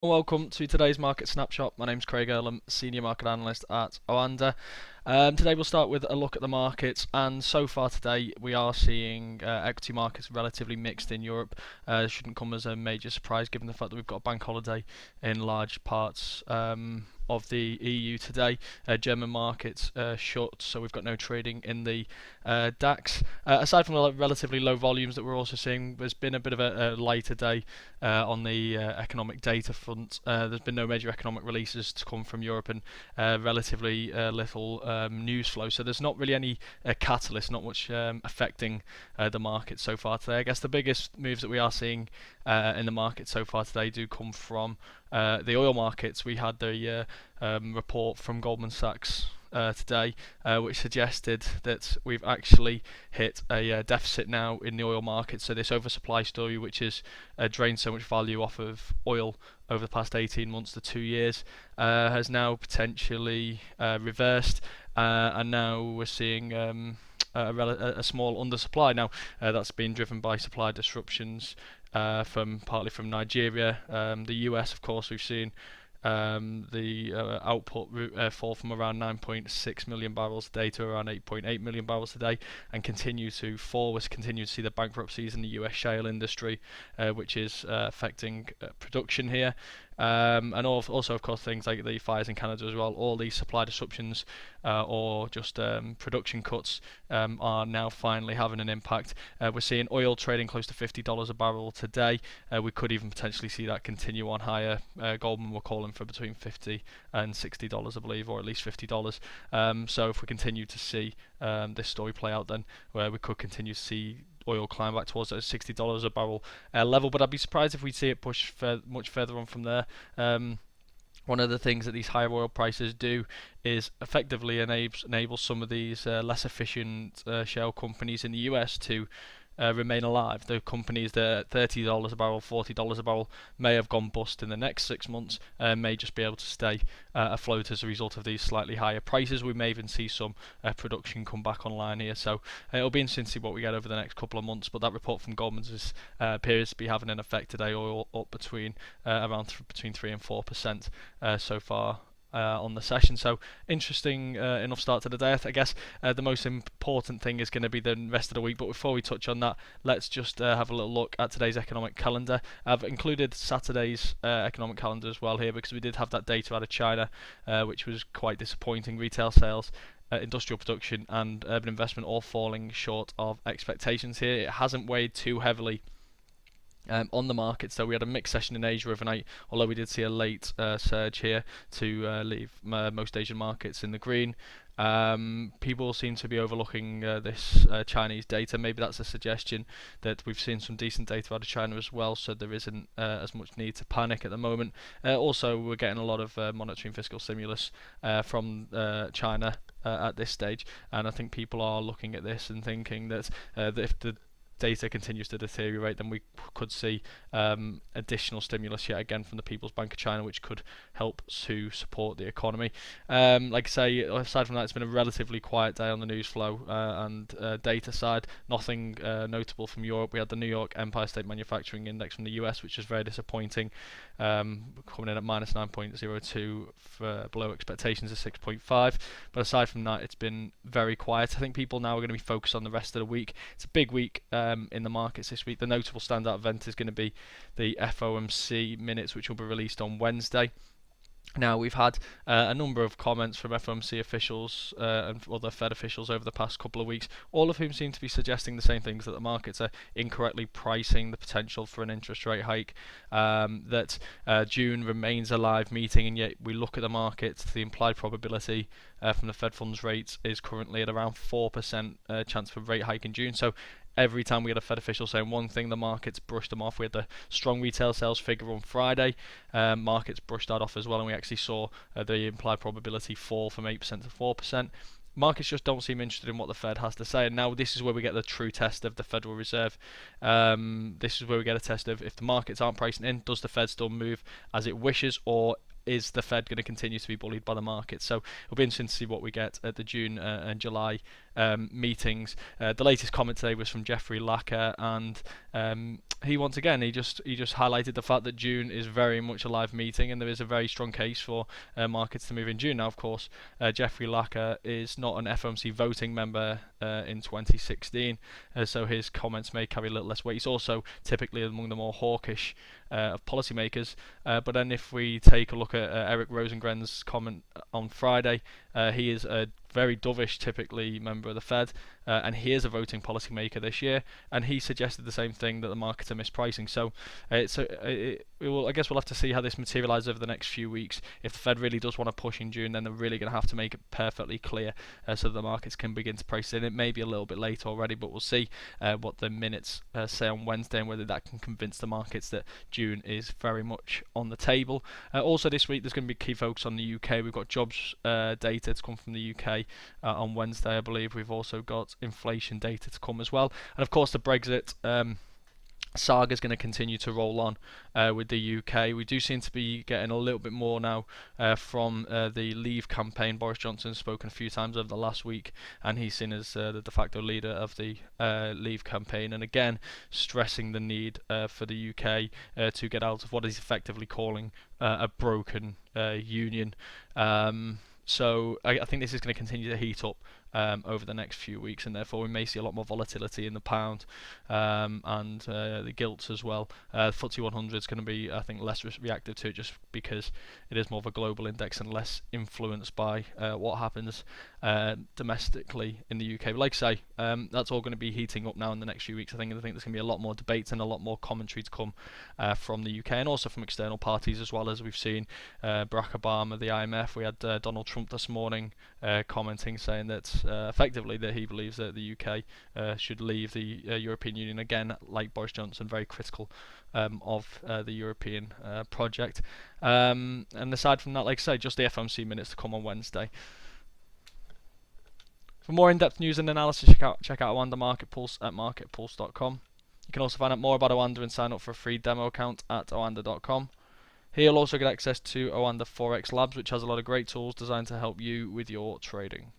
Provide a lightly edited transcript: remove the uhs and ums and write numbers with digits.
Welcome to today's Market Snapshot. My name's Craig Erlam, Senior Market Analyst at OANDA. Today we'll start with a look at the markets, and so far today we are seeing equity markets relatively mixed in Europe. Shouldn't come as a major surprise given the fact that we've got a bank holiday in large parts of the EU today. German markets shut, so we've got no trading in the DAX. Aside from the relatively low volumes that we're also seeing, there's been a bit of a lighter day on the economic data front. There's been no major economic releases to come from Europe, and relatively little news flow. So there's not really any catalyst, not much affecting the market so far today. I guess the biggest moves that we are seeing in the market so far today do come from the oil markets. We had the report from Goldman Sachs today, which suggested that we've actually hit a deficit now in the oil market. So this oversupply story, which has drained so much value off of oil over the past 18 months to 2 years, has now potentially reversed, and now we're seeing a small undersupply. Now that's been driven by supply disruptions partly from Nigeria. The US, of course, we've seen the output fall from around 9.6 million barrels a day to around 8.8 million barrels a day, and continue to fall. We continue to see the bankruptcies in the US shale industry, which is affecting production here. And also, of course, things like the fires in Canada as well. All these supply disruptions or just production cuts are now finally having an impact. We're seeing oil trading close to $50 a barrel today. We could even potentially see that continue on higher. Goldman were calling for between $50 and $60, I believe, or at least $50. So if we continue to see this story play out, then we could continue to see oil climb back towards that $60 a barrel level, but I'd be surprised if we see it push much further on from there. One of the things that these higher oil prices do is effectively enable some of these less efficient shale companies in the US to remain alive. The companies that are $30 a barrel, $40 a barrel may have gone bust in the next 6 months, may just be able to stay afloat as a result of these slightly higher prices. We may even see some production come back online here. So it'll be interesting to see what we get over the next couple of months. But that report from Goldman's appears to be having an effect today. Oil up between between 3 and 4% so far on the session. So interesting enough start to the day. I guess the most important thing is going to be the rest of the week. But before we touch on that, let's just have a little look at today's economic calendar. I've included Saturday's economic calendar as well here, because we did have that data out of China, which was quite disappointing. Retail sales, industrial production and urban investment all falling short of expectations here. It hasn't weighed too heavily on the market. So we had a mixed session in Asia overnight, although we did see a late surge here to leave most Asian markets in the green. People seem to be overlooking this Chinese data. Maybe that's a suggestion that we've seen some decent data out of China as well, so there isn't as much need to panic at the moment. Also, we're getting a lot of monetary and fiscal stimulus from China at this stage, and I think people are looking at this and thinking that if the data continues to deteriorate, then we could see additional stimulus yet again from the People's Bank of China, which could help to support the economy. Like I say, aside from that, it's been a relatively quiet day on the news flow and data side. Nothing notable from Europe. We had the New York Empire State Manufacturing Index from the US, which was very disappointing, coming in at minus 9.02, below expectations of 6.5. But aside from that, it's been very quiet. I think people now are going to be focused on the rest of the week. It's a big week in the markets this week. The notable standout event is going to be the FOMC minutes, which will be released on Wednesday. Now, we've had a number of comments from FOMC officials and other Fed officials over the past couple of weeks, all of whom seem to be suggesting the same things, that the markets are incorrectly pricing the potential for an interest rate hike, that June remains a live meeting, and yet we look at the markets, the implied probability from the Fed funds rate is currently at around 4% chance for rate hike in June. So every time we had a Fed official saying one thing, the markets brushed them off. We had the strong retail sales figure on Friday. Markets brushed that off as well, and we actually saw the implied probability fall from 8% to 4%. Markets just don't seem interested in what the Fed has to say, and now this is where we get the true test of the Federal Reserve. This is where we get a test of, if the markets aren't pricing in, does the Fed still move as it wishes, or is the Fed going to continue to be bullied by the market? So it'll be interesting to see what we get at the June and July meetings. The latest comment today was from Jeffrey Lacker, and he once again he just highlighted the fact that June is very much a live meeting, and there is a very strong case for markets to move in June. Now, of course, Jeffrey Lacker is not an FOMC voting member in 2016, so his comments may carry a little less weight. He's also typically among the more hawkish of policymakers. But then if we take a look at Eric Rosengren's comment on Friday, he is a very dovish, typically, member of the Fed, and he is a voting policymaker this year, and he suggested the same thing, that the markets are mispricing. So I guess we'll have to see how this materialises over the next few weeks. If the Fed really does want to push in June, then they're really going to have to make it perfectly clear so that the markets can begin to price in. It may be a little bit late already, but we'll see what the minutes say on Wednesday, and whether that can convince the markets that June is very much on the table. Also this week, there's going to be key focus on the UK. We've got jobs data to come from the UK on Wednesday, I believe. We've also got inflation data to come as well, and of course the Brexit saga is going to continue to roll on with the UK. We do seem to be getting a little bit more now from the Leave campaign. Boris Johnson's spoken a few times over the last week, and he's seen as the de facto leader of the Leave campaign, and again stressing the need for the UK to get out of what he's effectively calling a broken union. So I think this is going to continue to heat up over the next few weeks, and therefore we may see a lot more volatility in the pound and the gilts as well. FTSE 100 is going to be, I think, less reactive to it, just because it is more of a global index and less influenced by what happens domestically in the UK. But like I say, that's all going to be heating up now in the next few weeks. I think there's going to be a lot more debates and a lot more commentary to come from the UK, and also from external parties as well. As we've seen Barack Obama, the IMF, we had Donald Trump this morning commenting, saying that effectively that he believes that the UK should leave the European Union, again, like Boris Johnson, very critical of the European project. And aside from that, like I say, just the FOMC minutes to come on Wednesday. For more in-depth news and analysis, check out OANDA Market Pulse at marketpulse.com. You can also find out more about OANDA and sign up for a free demo account at oanda.com. Here you'll also get access to OANDA Forex Labs, which has a lot of great tools designed to help you with your trading.